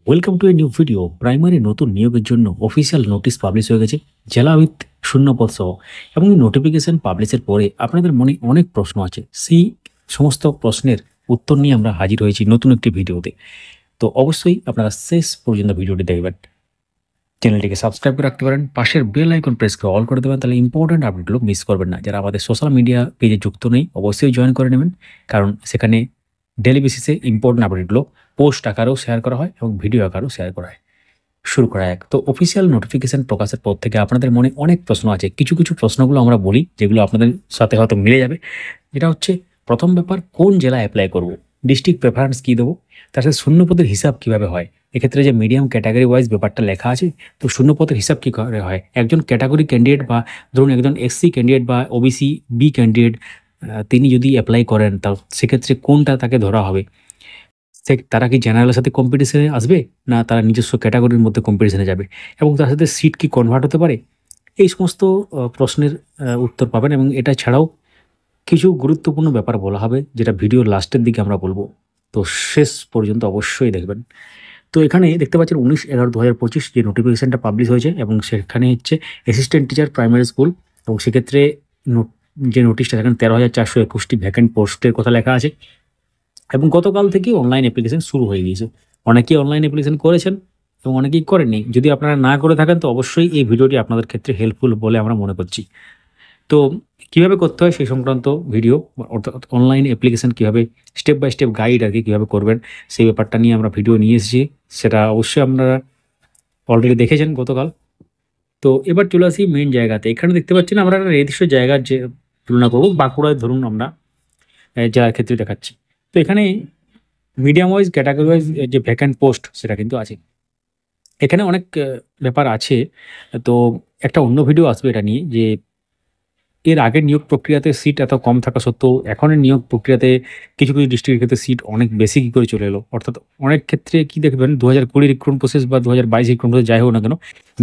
Welcome to a new video. Primary নতুন নিয়োগের জন্য অফিসিয়াল নোটিশ পাবলিশ হয়ে গেছে জেলা উইথ শূন্যপদ সহ, এবং নোটিফিকেশন পাবলিশের পরে আপনাদের মনে অনেক প্রশ্ন আছে। সেই সমস্ত প্রশ্নের উত্তর নিয়ে আমরা হাজির হয়েছি নতুন একটি ভিডিওতে। তো অবশ্যই আপনারা শেষ পর্যন্ত ভিডিওটি দেখবেন। চ্যানেলটিকে সাবস্ক্রাইব করে রাখতে পারেন, পাশের বেল আইকন প্রেস করে অল করে দেবেন, তাহলে ইম্পর্টেন্ট আপডেটগুলো মিস করবেন না। যারা আমাদের সোশ্যাল মিডিয়া পেজে যুক্ত নেই অবশ্যই জয়েন করে নেবেন, কারণ সেখানে ডেলি বেসিসে ইম্পর্টেন্ট আপডেটগুলো পোস্ট আকারেও শেয়ার করা হয় এবং ভিডিও আকারেও শেয়ার করা হয়। শুরু করা এক। তো অফিসিয়াল নোটিফিকেশন প্রকাশের পর থেকে আপনাদের মনে অনেক প্রশ্ন আছে। কিছু কিছু প্রশ্নগুলো আমরা বলি যেগুলো আপনাদের সাথে হয়তো মিলে যাবে। যেটা হচ্ছে প্রথম ব্যাপার, কোন জেলায় অ্যাপ্লাই করব, ডিস্ট্রিক্ট প্রেফারেন্স কী দেবো, তার সাথে শূন্যপদের হিসাব কীভাবে হয়। এক্ষেত্রে যে মিডিয়াম ক্যাটাগরি ওয়াইজ ব্যাপারটা লেখা আছে, তো শূন্যপদের হিসাব কী করে হয়। একজন ক্যাটাগরি ক্যান্ডিডেট বা ধরুন একজন এসসি ক্যান্ডিডেট বা ওবিসি বি ক্যান্ডিডেট তিনি যদি অ্যাপ্লাই করেন, তা সেক্ষেত্রে কোনটা তাকে ধরা হবে। তারা কি জেনারেলের সাথে কম্পিটিশনে আসবে, না তারা নিজস্ব ক্যাটাগরির মধ্যে কম্পিটিশনে যাবে, এবং তার সাথে সিট কি কনভার্ট হতে পারে। এই সমস্ত প্রশ্নের উত্তর পাবেন, এবং এটা ছাড়াও কিছু গুরুত্বপূর্ণ ব্যাপার বলা হবে যেটা ভিডিওর লাস্টের দিকে আমরা বলবো। তো শেষ পর্যন্ত অবশ্যই দেখবেন। তো এখানে দেখতে পাচ্ছেন 19/11/2025 যে নোটিফিকেশানটা পাবলিশ হয়েছে, এবং সেখানে হচ্ছে অ্যাসিস্ট্যান্ট টিচার প্রাইমারি স্কুল, এবং সেক্ষেত্রে যে নোটিশটা সেখানে 13,421টি ভ্যাকেন্ট পোস্টের কথা লেখা আছে, এবং গতকাল থেকেই অনলাইন অ্যাপ্লিকেশন শুরু হয়ে গিয়েছে। অনেকেই অনলাইন অ্যাপ্লিকেশন করেছেন এবং অনেকেই করেননি। যদি আপনারা না করে থাকেন তো অবশ্যই এই ভিডিওটি আপনাদের ক্ষেত্রে হেল্পফুল বলে আমরা মনে করছি। তো কীভাবে করতে হয় সেই সংক্রান্ত ভিডিও, অর্থাৎ অনলাইন অ্যাপ্লিকেশন কীভাবে স্টেপ বাই স্টেপ গাইড আর কি কীভাবে করবেন সেই ব্যাপারটা নিয়ে আমরা ভিডিও নিয়ে এসেছি। সেটা অবশ্যই আপনারা অলরেডি দেখেছেন গতকাল। তো এবার চলে আসি মেইন জায়গাতে। এখানে দেখতে পাচ্ছেন আমরা একটা নির্দিষ্ট জায়গার যে তুলনা করবো, বাঁকুড়ায় ধরুন আমরা জেলার ক্ষেত্রে দেখাচ্ছি। তো এখানে মিডিয়াম ওয়াইজ ক্যাটাগরি ওয়াইজ যে ভ্যাকেন্ট পোস্ট সেটা কিন্তু আছে। এখানে অনেক ব্যাপার আছে। তো একটা অন্য ভিডিও আসবে এটা নিয়ে, যে এর আগের নিয়োগ প্রক্রিয়াতে সিট এত কম থাকা সত্ত্বেও এখনের নিয়োগ প্রক্রিয়াতে কিছু কিছু ডিস্ট্রিক্টের ক্ষেত্রে সিট অনেক বেশি কী করে চলে এলো। অর্থাৎ অনেক ক্ষেত্রে কি দেখবেন 2020 রিক্রুটমেন্ট প্রসেস বা 2022 রিক্রুটমেন্ট প্রসেস যাই হোক না কেন,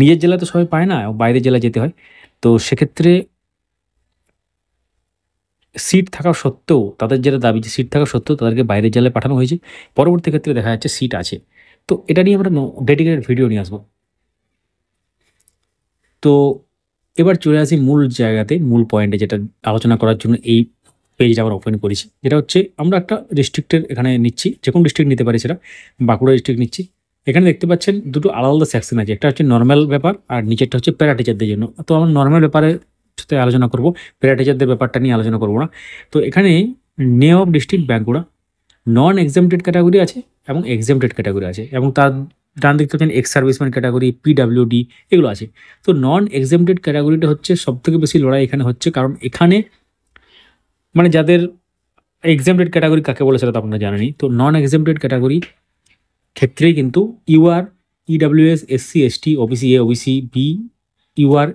নিজের জেলা তো সবাই পায় না, বাইরের জেলায় যেতে হয়। তো সেক্ষেত্রে সিট থাকা সত্ত্বেও, তাদের যেটা দাবি যে সিট থাকা সত্ত্বেও তাদেরকে বাইরের জেলায় পাঠানো হয়েছে। পরবর্তী ক্ষেত্রে দেখা যাচ্ছে সিট আছে। তো এটা নিয়ে আমরা ডেডিকেটেড ভিডিও নিয়ে আসবো। তো এবার চলে আসি মূল জায়গাতে, মূল পয়েন্টে, যেটা আলোচনা করার জন্য এই পেজটা আমরা ওপেন করেছি। যেটা হচ্ছে আমরা একটা ডিস্ট্রিক্টের এখানে নিচ্ছি, যে কোনো ডিস্ট্রিক্ট নিতে পারি, সেটা বাঁকুড়া ডিস্ট্রিক্ট নিচ্ছি। এখানে দেখতে পাচ্ছেন দুটো আলাদা আলাদা সেকশন আছে, একটা হচ্ছে নর্মাল ব্যাপার আর নিচেরটা হচ্ছে প্যারা টিচারদের জন্য। তো আমরা নর্মাল ব্যাপারে সাথে আলোচনা করব, প্যারা টিচারদের ব্যাপারটা নিয়ে আলোচনা করবো না। তো এখানে name of district Bankura, non exempted category আছে এবং এক্সামটেড ক্যাটাগরি আছে, এবং তার ডান দিকতে পাচ্ছেন এক্স সার্ভিসম্যান ক্যাটাগরি, পিডাব্লিউডি, এগুলো আছে। তো নন এক্সামটেড ক্যাটাগরিটা হচ্ছে সবথেকে বেশি লড়াই এখানে হচ্ছে, কারণ এখানে মানে যাদের এক্সামটেড ক্যাটাগরি কাকে বলে সেটা তো আপনারা জানেনই। তো নন এক্সামটেড ক্যাটাগরি ক্ষেত্রেই কিন্তু UR, EWS, SC, ST, OBC A, OBC B, UR,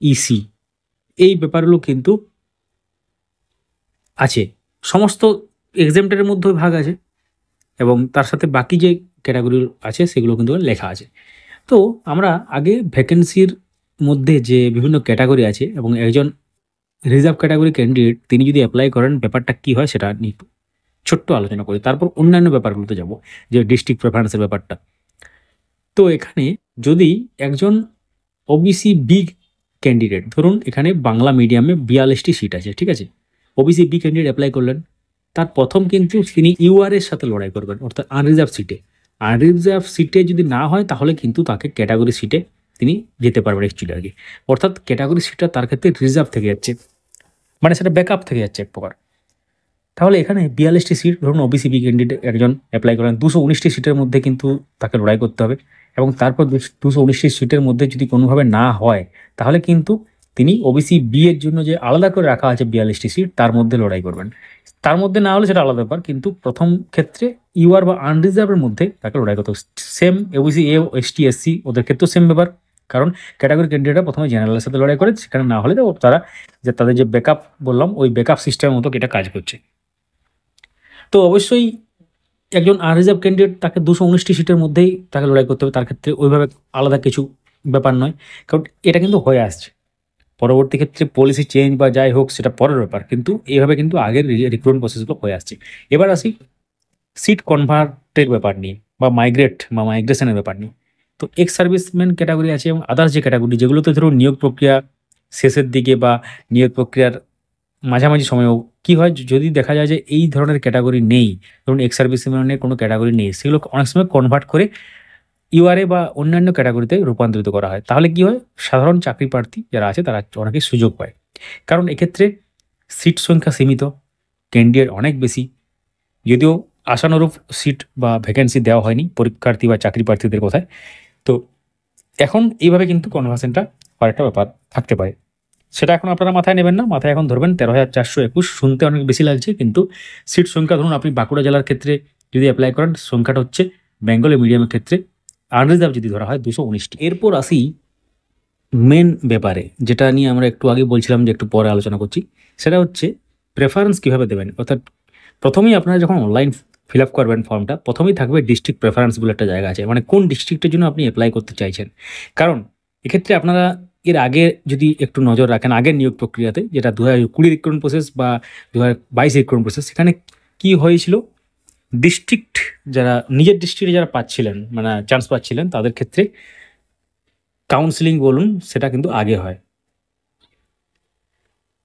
EC, এই ব্যাপারগুলো কিন্তু আছে। সমস্ত এক্সামটেডের মধ্যেও ভাগ আছে, এবং তার সাথে বাকি যে ক্যাটাগরি আছে সেগুলো কিন্তু লেখা আছে। তো আমরা আগে ভ্যাকেন্সির মধ্যে যে বিভিন্ন ক্যাটাগরি আছে এবং একজন রিজার্ভ ক্যাটাগরি ক্যান্ডিডেট তিনি যদি অ্যাপ্লাই করেন ব্যাপারটা কী হয় সেটা নিয়ে একটু ছোট্ট আলোচনা করি, তারপর অন্যান্য ব্যাপারগুলোতে যাব, যে ডিস্ট্রিক্ট প্রেফারেন্সের ব্যাপারটা। তো এখানে যদি একজন ওবিসি বি ক্যান্ডিডেট, ধরুন এখানে বাংলা মিডিয়ামে 42টি সিট আছে, ঠিক আছে, ওবিসি বি ক্যান্ডিডেট অ্যাপ্লাই করলেন, তার প্রথম কিন্তু তিনি ইউআর এর সাথে লড়াই করবেন, অর্থাৎ আনরিজার্ভ সিটে। আনরিজার্ভ সিটে যদি না হয় তাহলে কিন্তু তাকে ক্যাটাগরি সিটে তিনি যেতে পারবেন অ্যাকচুয়ালি আর কি। অর্থাৎ ক্যাটাগরি সিটটা তার ক্ষেত্রে রিজার্ভ থেকে যাচ্ছে, মানে সেটা ব্যাকআপ থেকে যাচ্ছে এক প্রকার। তাহলে এখানে 42টি সিট, ধরুন ওবিসি বি ক্যান্ডিডেট একজন অ্যাপ্লাই করেন, 219টি সিটের মধ্যে কিন্তু তাকে লড়াই করতে হবে, এবং তারপর 219টি সিটের মধ্যে যদি কোনোভাবে না হয় তাহলে কিন্তু তিনি ওবিসি বি এর জন্য যে আলাদা করে রাখা আছে 42টি সিট তার মধ্যে লড়াই করবেন। তার মধ্যে না হলে সেটা আলাদা ব্যাপার, কিন্তু প্রথম ক্ষেত্রে ইউআর বা আনরিজার্ভের মধ্যে তাকে লড়াই করতে হবে। Same OBC A, ST, SC ওদের ক্ষেত্রেও সেম ব্যাপার, কারণ ক্যাটাগরি ক্যান্ডিডেটরা প্রথমে জেনারেলের সাথে লড়াই করে, সেখানে না হলে তারা যে তাদের যে ব্যাকআপ বললাম ওই ব্যাকআপ সিস্টেমের মতো এটা কাজ করছে। তো অবশ্যই একজন আনরিজার্ভ ক্যান্ডিডেট তাকে 219টি সিটের মধ্যেই তাকে লড়াই করতে হবে, তার ক্ষেত্রে ওইভাবে আলাদা কিছু ব্যাপার নয়, কারণ এটা কিন্তু হয়ে আসছে। পরবর্তী ক্ষেত্রে পলিসি চেঞ্জ বা যাই হোক সেটা পরের ব্যাপার, কিন্তু এইভাবে কিন্তু আগের রিক্রুটমেন্ট প্রসেসগুলো হয়ে আসছে। এবার আসি সিট কনভার্টের ব্যাপার নিয়ে, বা মাইগ্রেশনের ব্যাপার নেই। তো এক্স সার্ভিসম্যান ক্যাটাগরি আছে এবং আদার্স যে ক্যাটাগরি যেগুলোতে ধরুন নিয়োগ প্রক্রিয়া শেষের দিকে বা নিয়োগ প্রক্রিয়ার মাঝামাঝি সময়েও কী হয়, যদি দেখা যায় যে এই ধরনের ক্যাটাগরি নেই, ধরুন এক্স সার্ভিসম্যানের কোনো ক্যাটাগরি নেই, সেগুলো অনেক সময় কনভার্ট করে ইউআরএ বা অন্যান্য ক্যাটাগরিতে রূপান্তরিত করা হয়। তাহলে কি হয়, সাধারণ চাকরি প্রার্থী যারা আছে তারা অনেকেই সুযোগ পায়, কারণ এক্ষেত্রে সিট সংখ্যা সীমিত, ক্যান্ডিডেট অনেক বেশি, যদিও আশানুরূপ সিট বা ভ্যাকেন্সি দেওয়া হয়নি পরীক্ষার্থী বা চাকরি প্রার্থীদের কথায়। তো এখন এইভাবে কিন্তু কনভার্সনটা একটা ব্যাপার থাকতে পারে, সেটা এখন আপনারা মাথায় নেবেন না, মাথায় এখন ধরবেন 13,421। শুনতে অনেক বেশি লাগছে, কিন্তু সিট সংখ্যা ধরুন আপনি বাঁকুড়া জেলার ক্ষেত্রে যদি অ্যাপ্লাই করেন, সংখ্যাটা হচ্ছে বেঙ্গলি মিডিয়ামের ক্ষেত্রে আনরিজার্ভ যদি ধরা হয় 219টি। এরপর আসি মেন ব্যাপারে, যেটা নিয়ে আমরা একটু আগে বলছিলাম যে একটু পরে আলোচনা করছি, সেটা হচ্ছে প্রেফারেন্স কীভাবে দেবেন। অর্থাৎ প্রথমেই আপনারা যখন অনলাইন ফিল আপ করবেন ফর্মটা, প্রথমেই থাকবে ডিস্ট্রিক্ট প্রেফারেন্স বলে একটা জায়গা আছে, মানে কোন ডিস্ট্রিক্টের জন্য আপনি অ্যাপ্লাই করতে চাইছেন। কারণ এক্ষেত্রে আপনারা এর আগে যদি একটু নজর রাখেন, আগের নিয়োগ প্রক্রিয়াতে যেটা 2020 রিক্রুটমেন্ট প্রসেস বা 2022 রিক্রুটমেন্ট প্রসেস, সেখানে কি হয়েছিল, ডিস্ট্রিক্ট যারা নিজের ডিস্ট্রিক্টে যারা পাচ্ছিলেন, মানে চান্স পাচ্ছিলেন, তাদের ক্ষেত্রে কাউন্সিলিং বলুন সেটা কিন্তু আগে হয়,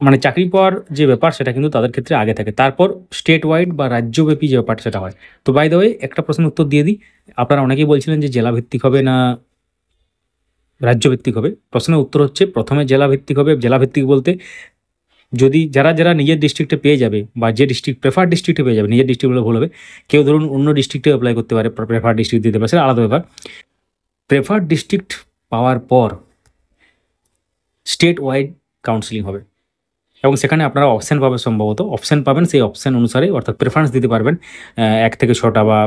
মানে চাকরি পাওয়ার যে ব্যাপার সেটা কিন্তু তাদের ক্ষেত্রে আগে থাকে, তারপর স্টেট ওয়াইড বা রাজ্যব্যাপী যে ব্যাপার সেটা হয়। তো বাই দ্য ওয়ে একটা প্রশ্নের উত্তর দিয়ে দিই, আপনারা অনেকেই বলছিলেন যে জেলা ভিত্তিক হবে না রাজ্যভিত্তিক হবে। প্রশ্নের উত্তর হচ্ছে প্রথমে জেলা ভিত্তিক হবে। জেলা ভিত্তিক বলতে যদি যারা নিজের ডিস্ট্রিক্টে পেয়ে যাবে বা যে ডিস্ট্রিক্ট প্রেফার ডিস্ট্রিক্টে পেয়ে যাবে, নিজের ডিস্ট্রিক্ট বলে ভুল হবে, কেউ ধরুন অন্য ডিস্ট্রিক্টে অ্যাপ্লাই করতে পারে, প্রেফার ডিস্ট্রিক্ট দিতে পারে, সেটা আলাদা ব্যাপার। প্রেফার ডিস্ট্রিক্ট পাওয়ার পর স্টেট ওয়াইড কাউন্সিলিং হবে এবং সেখানে আপনারা অপশান পাবেন, সম্ভবত অপশান পাবেন, সেই অপশান অনুসারে অর্থাৎ প্রেফারেন্স দিতে পারবেন 1 থেকে 6টা বা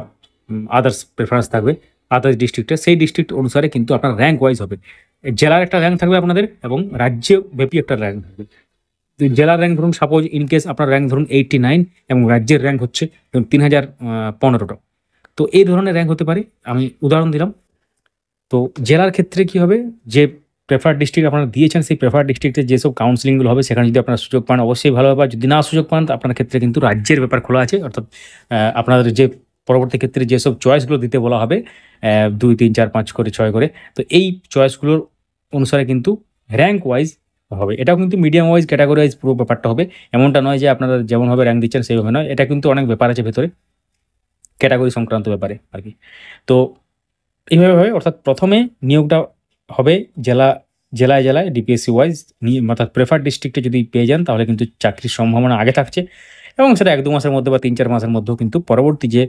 আদার্স প্রেফারেন্স থাকবে আদার্স ডিস্ট্রিক্টে, সেই ডিস্ট্রিক্ট অনুসারে কিন্তু আপনার র্যাঙ্ক ওয়াইজ হবে। জেলার একটা র্যাঙ্ক থাকবে আপনাদের এবং রাজ্যব্যাপী একটা র্যাঙ্ক থাকবে। জেলার র্যাঙ্ক ধরুন সাপোজ ইনকেস আপনার র্যাঙ্ক ধরুন 89 এবং রাজ্যের র্যাঙ্ক হচ্ছে 3015টা, তো এই ধরনের র্যাঙ্ক হতে পারে, আমি উদাহরণ দিলাম। তো জেলার ক্ষেত্রে কি হবে, যে প্রেফার ডিস্ট্রিক্ট আপনারা দিয়েছেন সেই প্রেফার ডিস্ট্রিক্টে যেসব কাউন্সিলিংগুলো হবে সেখানে যদি আপনারা সুযোগ পান অবশ্যই ভালো ব্যাপার, যদি না সুযোগ পান আপনার ক্ষেত্রে কিন্তু রাজ্যের ব্যাপার খোলা আছে, অর্থাৎ আপনাদের যে পরবর্তী ক্ষেত্রে যেসব চয়েসগুলো দিতে বলা হবে 2, 3, 4, 5 করে 6 করে, তো এই চয়েসগুলোর অনুসারে কিন্তু র্যাঙ্ক ওয়াইজ হবে। এটাও কিন্তু মিডিয়াম ওয়াইজ ক্যাটাগরি ওয়াইজ পুরো ব্যাপারটা হবে, এমনটা নয় যে আপনারা যেমনভাবে র্যাঙ্ক দিচ্ছেন সেইভাবে নয়, এটা কিন্তু অনেক ব্যাপার আছে ভেতরে ক্যাটাগরি সংক্রান্ত ব্যাপারে আর কি। তো এইভাবে হবে, অর্থাৎ প্রথমে নিয়োগটা হবে জেলায় ডিপিএসসি ওয়াইজ নিয়ে, অর্থাৎ প্রেফার ডিস্ট্রিক্টে যদি পেয়ে যান তাহলে কিন্তু চাকরির সম্ভাবনা আগে থাকছে এবং সেটা 1-2 মাসের মধ্যে বা 3-4 মাসের মধ্যেও কিন্তু পরবর্তী যে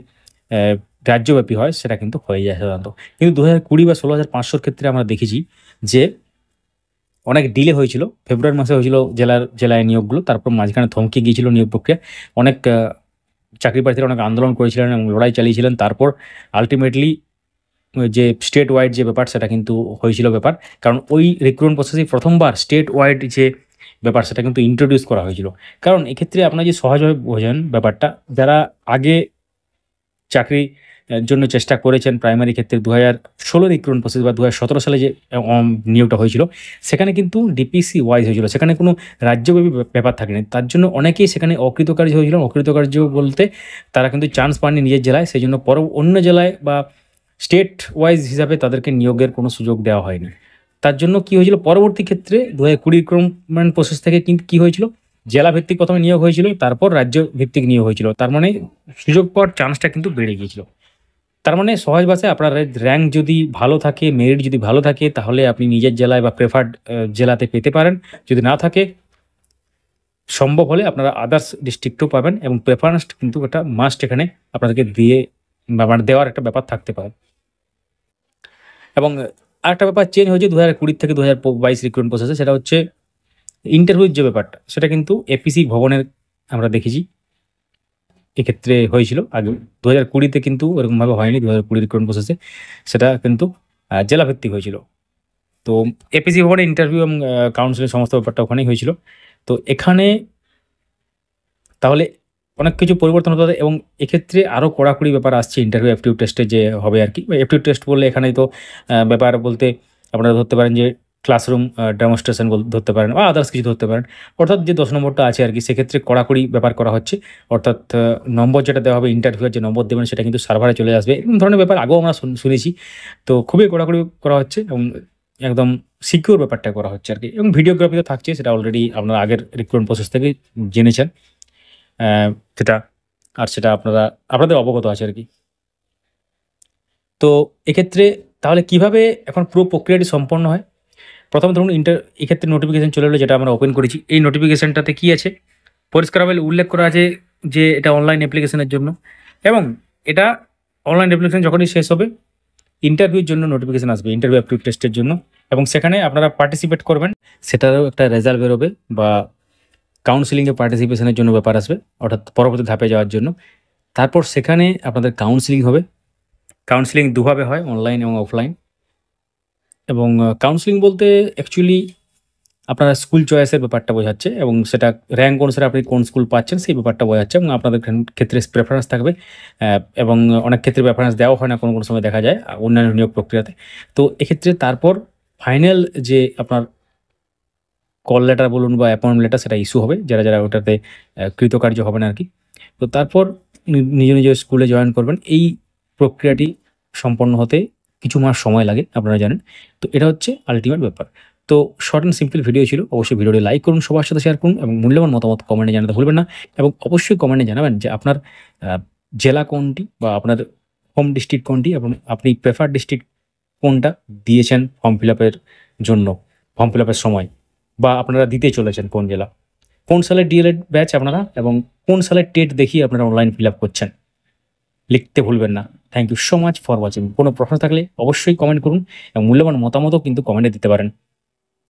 রাজ্যব্যাপী হয় সেটা কিন্তু হয়ে যায় সাধারণত। কিন্তু 2020 বা 16,500 ক্ষেত্রে আমরা দেখেছি যে অনেক ডিলে হয়েছিল, ফেব্রুয়ারি মাসে হয়েছিল জেলায় নিয়োগগুলো, তারপর মাঝখানে থমকে গিয়েছিল নিয়োগ প্রক্রিয়া, অনেক চাকরি প্রার্থীরা অনেক আন্দোলন করেছিলেন এবং লড়াই চালিয়েছিলেন, তারপর আলটিমেটলি যে স্টেট ওয়াইড যে ব্যাপার সেটা কিন্তু হয়েছিল ব্যাপার, কারণ ওই রিক্রুটমেন্ট প্রসেসে প্রথমবার স্টেট ওয়াইড যে ব্যাপার সেটা কিন্তু ইন্ট্রোডিউস করা হয়েছিল। কারণ এক্ষেত্রে আপনারা যে সহজভাবে বোঝেন ব্যাপারটা, যারা আগে চাকরি জন্য চেষ্টা করেছেন প্রাইমারি ক্ষেত্রে 2016 রিক্রুটমেন্ট প্রসেস বা 2017 সালে যে নিয়োগটা হয়েছিল সেখানে কিন্তু ডিপিসি ওয়াইজ হয়েছিল, সেখানে কোনো রাজ্যব্যাপী ব্যাপার থাকেনি, তার জন্য অনেকেই সেখানে অকৃতকার্য হয়েছিল। অকৃতকার্য বলতে তারা কিন্তু চান্স পাননি নিজের জেলায়, সেই জন্য অন্য জেলায় বা স্টেট ওয়াইজ হিসাবে তাদেরকে নিয়োগের কোনো সুযোগ দেওয়া হয়নি। তার জন্য কি হয়েছিল, পরবর্তী ক্ষেত্রে 2020 রিক্রুটমেন্ট প্রসেস থেকে কিন্তু কী হয়েছিল, জেলা ভিত্তিক প্রথমে নিয়োগ হয়েছিল, তারপর রাজ্য ভিত্তিক নিয়োগ হয়েছিল, তার মানে সুযোগ পাওয়ার চান্সটা কিন্তু বেড়ে গিয়েছিল। তার মানে সহজ ভাষায় আপনার র্যাঙ্ক যদি ভালো থাকে, মেরিট যদি ভালো থাকে, তাহলে আপনি নিজের জেলায় বা প্রেফার্ড জেলাতে পেতে পারেন, যদি না থাকে সম্ভব হলে আপনারা আদার্স ডিস্ট্রিক্টও পাবেন এবং প্রেফারেন্স কিন্তু একটা মাস্ট এখানে আপনাদেরকে দিয়ে বা মানে দেওয়ার একটা ব্যাপার থাকতে পারে। এবং আরেকটা ব্যাপার চেঞ্জ হয়েছে 2020 থেকে 2022 রিক্রুটমেন্ট প্রসেসে, সেটা হচ্ছে ইন্টারভিউর যে ব্যাপারটা, সেটা কিন্তু এপিসি ভবনের আমরা দেখেছি এক্ষেত্রে হয়েছিল আগে। 2020-তে কিন্তু এরকমভাবে হয়নি, 2020 রিক্রুটমেন্ট প্রসেসে সেটা কিন্তু জেলাভিত্তিক হয়েছিল। তো এপিসি ভবনে ইন্টারভিউ এবং কাউন্সিলিং সমস্ত ব্যাপারটা ওখানেই হয়েছিল। তো এখানে তাহলে অনেক কিছু পরিবর্তন হতে পারে এবং এক্ষেত্রে আরও কড়াকড়ি ব্যাপার আসছে ইন্টারভিউ অ্যাপটিটিউড টেস্টে যে হবে আর কি। অ্যাপটিটিউড টেস্ট বললে এখানেই তো ব্যাপার বলতে আপনারা ধরতে পারেন যে ক্লাসরুম ডেমনস্ট্রেশন ধরতে পারেন বা আদার্স কিছু ধরতে পারেন। অর্থাৎ যে 10 নম্বরটা আছে আর কি, সেক্ষেত্রে কড়াকড়ি ব্যাপার করা হচ্ছে। অর্থাৎ নম্বর যেটা দেওয়া হবে, ইন্টারভিউয়ের যে নম্বর দেবেন সেটা কিন্তু সার্ভারে চলে আসবে। এরকম ধরনের ব্যাপার আগেও আমরা শুনেছি। তো খুবই কড়াকড়ি করা হচ্ছে এবং একদম সিকিউর ব্যাপারটা করা হচ্ছে আর কি। এবং ভিডিওগ্রাফি তো থাকছে, সেটা অলরেডি আপনারা আগের রিক্রুটমেন্ট প্রসেস থেকে জেনেছেন। সেটা সেটা আপনাদের অবগত আছে আর কি। তো এক্ষেত্রে তাহলে কিভাবে এখন পুরো প্রক্রিয়াটি সম্পন্ন হয়? প্রথমে ধরুন এক্ষেত্রে নোটিফিকেশন চলে এলো, যেটা আমরা ওপেন করেছি। এই নোটিফিকেশনটাতে কি আছে? পরিষ্কারভাবে উল্লেখ করা আছে যে এটা অনলাইন অ্যাপ্লিকেশনের জন্য, এবং এটা অনলাইন অ্যাপ্লিকেশন যখনই শেষ হবে ইন্টারভিউর জন্য নোটিফিকেশন আসবে, ইন্টারভিউ অ্যাপটিউড টেস্টের জন্য, এবং সেখানে আপনারা পার্টিসিপেট করবেন। সেটারও একটা রেজাল্ট বেরোবে বা কাউন্সিলিংয়ে পার্টিসিপেশনের জন্য ব্যাপার আসবে, অর্থাৎ পরবর্তী ধাপে যাওয়ার জন্য। তারপর সেখানে আপনাদের কাউন্সিলিং হবে। কাউন্সিলিং দুভাবে হয়, অনলাইন এবং অফলাইন। এবং কাউন্সিলিং বলতে অ্যাকচুয়ালি আপনার স্কুল চয়েসের ব্যাপারটা বোঝাচ্ছে, এবং সেটা র্যাঙ্ক অনুসারে আপনি কোন স্কুল পাচ্ছেন সেই ব্যাপারটা বোঝাচ্ছে, এবং আপনাদের ক্ষেত্রে প্রেফারেন্স থাকবে। এবং অনেক ক্ষেত্রে প্রেফারেন্স দেওয়া হয় না, কোনো কোনো সময় দেখা যায় অন্যান্য নিয়োগ প্রক্রিয়াতে। তো এক্ষেত্রে তারপর ফাইনাল যে আপনার কল লেটার বলুন বা অ্যাপয়েন্টমেন্ট লেটার, সেটা ইস্যু হবে যারা যারা ওটাতে কৃতকার্য হবেন আর কি। তো তারপর নিজ নিজ স্কুলে জয়েন করবেন। এই প্রক্রিয়াটি সম্পন্ন হতে কিছু মাস সময় লাগে, আপনারা জানেন। তো এটা হচ্ছে আলটিমেট ব্যাপার। তো শর্ট অ্যান্ড সিম্পল ভিডিও ছিল। অবশ্যই ভিডিওটি লাইক করুন, সবার সাথে শেয়ার করুন, এবং মূল্যবান মতামত কমেন্টে জানাতে ভুলবেন না। এবং অবশ্যই কমেন্টে জানাবেন যে আপনার জেলা কোনটি বা আপনার হোম ডিস্ট্রিক্ট কোনটি, এবং আপনি প্রেফার ডিস্ট্রিক্ট কোনটা দিয়েছেন ফর্ম ফিল আপের জন্য, ফর্ম ফিল আপের সময়, বা আপনারা দিতে চলেছেন কোন জেলা, কোন সালের ডিএলএড ব্যাচ আপনারা, এবং কোন সালের টেট দেখিয়ে আপনারা অনলাইন ফিল আপ করছেন, লিখতে ভুলবেন না। Thank you so much for watching. কোনো প্রশ্ন থাকলে অবশ্যই কমেন্ট করুন, এবং মূল্যবান মতামতও কিন্তু কমেন্টে দিতে পারেন।